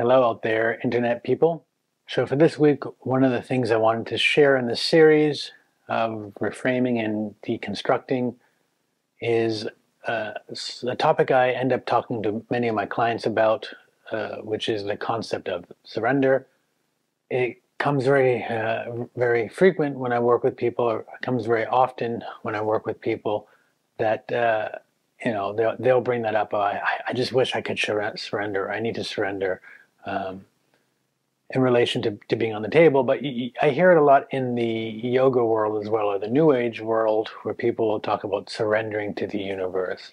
Hello out there, internet people. So for this week, one of the things I wanted to share in this series of reframing and deconstructing is a topic I end up talking to many of my clients about, which is the concept of surrender. It comes very frequent when I work with people, or it comes very often when I work with people that they'll bring that up. I just wish I could surrender. I need to surrender. Um, in relation to being on the table, but I hear it a lot in the yoga world as well, or the New Age world, where people will talk about surrendering to the universe.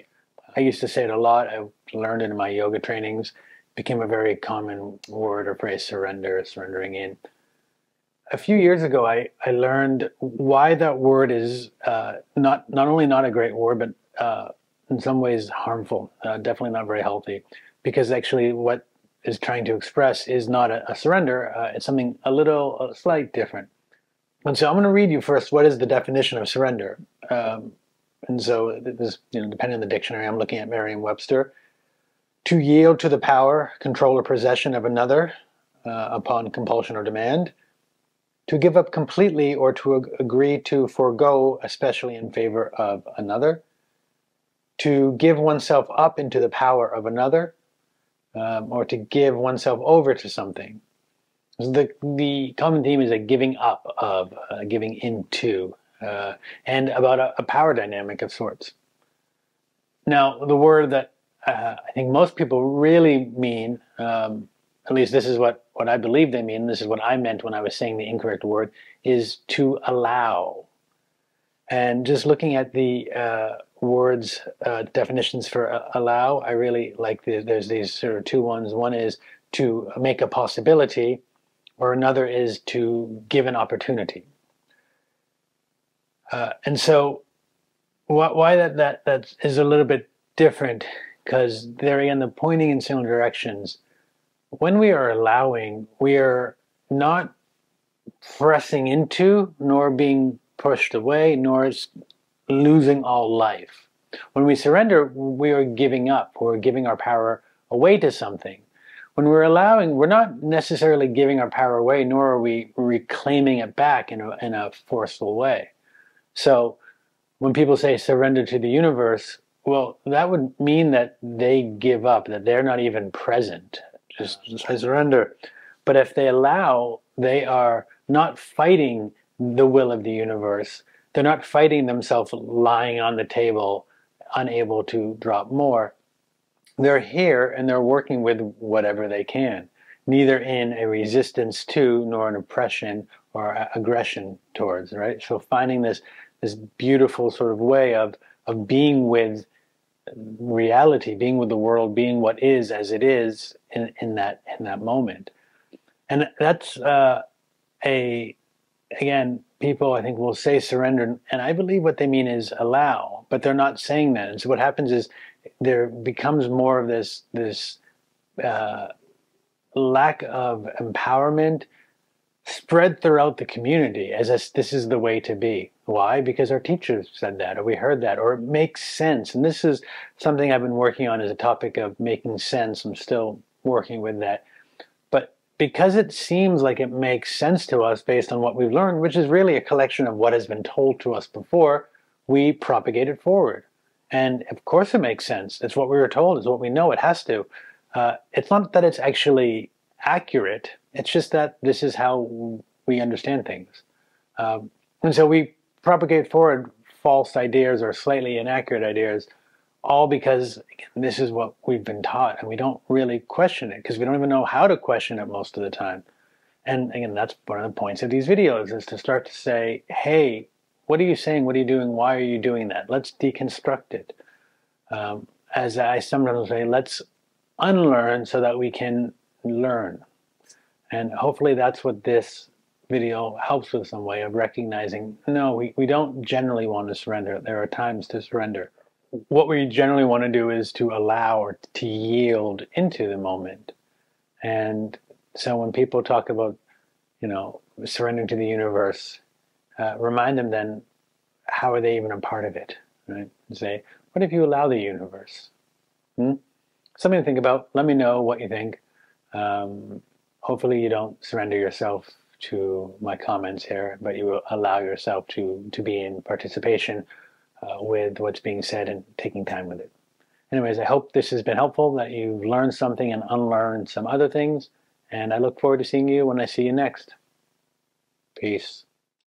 I used to say it a lot. I learned it in my yoga trainings. It became a very common word or phrase, surrendering in. A few years ago, I learned why that word is not only not a great word, but in some ways harmful, definitely not very healthy, because actually what is trying to express is not a surrender. It's something a slight different. And so I'm going to read you first what is the definition of surrender. And so this, depending on the dictionary, I'm looking at Merriam-Webster. To yield to the power, control, or possession of another upon compulsion or demand. To give up completely or to agree to forego, especially in favor of another. To give oneself up into the power of another. Or to give oneself over to something. The common theme is a giving up of, giving into, and about a power dynamic of sorts. Now, the word that I think most people really mean, at least this is what I believe they mean, this is what I meant when I was saying the incorrect word, is to allow. And just looking at the words definitions for allow, I really like there's these sort of two ones. One is to make a possibility, or another is to give an opportunity. And so why that is a little bit different, because there again, the pointing in similar directions. When we are allowing, we are not pressing into, nor being pushed away, nor is losing all life. When we surrender, we are giving up, we're giving our power away to something. When we're allowing, we're not necessarily giving our power away, nor are we reclaiming it back in a forceful way. So when people say surrender to the universe, well, that would mean that they give up, that they're not even present. Just I surrender. But if they allow, they are not fighting the will of the universe. They're not fighting themselves lying on the table, unable to drop more. They're here and they're working with whatever they can, neither in a resistance to nor an oppression or aggression towards, right? So finding this beautiful sort of way of being with reality, being with the world, being what is as it is in that moment. And that's again, people I think will say surrender, and I believe what they mean is allow, but they're not saying that. And so what happens is there becomes more of this lack of empowerment spread throughout the community as this is the way to be. Why? Because our teachers said that, or we heard that, or it makes sense. And this is something I've been working on as a topic of making sense. I'm still working with that. But because it seems like it makes sense to us based on what we've learned, which is really a collection of what has been told to us before, we propagate it forward. And of course it makes sense. It's what we were told. It's what we know. It has to. It's not that it's actually accurate. It's just that this is how we understand things. And so we propagate forward false ideas or slightly inaccurate ideas, all because again, this is what we've been taught, and we don't really question it because we don't even know how to question it most of the time. And again, that's one of the points of these videos, is to start to say, hey, what are you saying? What are you doing? Why are you doing that? Let's deconstruct it. As I sometimes say, let's unlearn so that we can learn. And hopefully that's what this video helps with, some way of recognizing, no, we don't generally want to surrender. There are times to surrender. What we generally want to do is to allow or to yield into the moment. And so when people talk about, surrendering to the universe, remind them then, how are they even a part of it? Right? And say, what if you allow the universe? Something to think about. Let me know what you think. Hopefully you don't surrender yourself to my comments here, but you will allow yourself to be in participation with what's being said and taking time with it. Anyways, I hope this has been helpful, that you've learned something and unlearned some other things, and I look forward to seeing you when I see you next. Peace.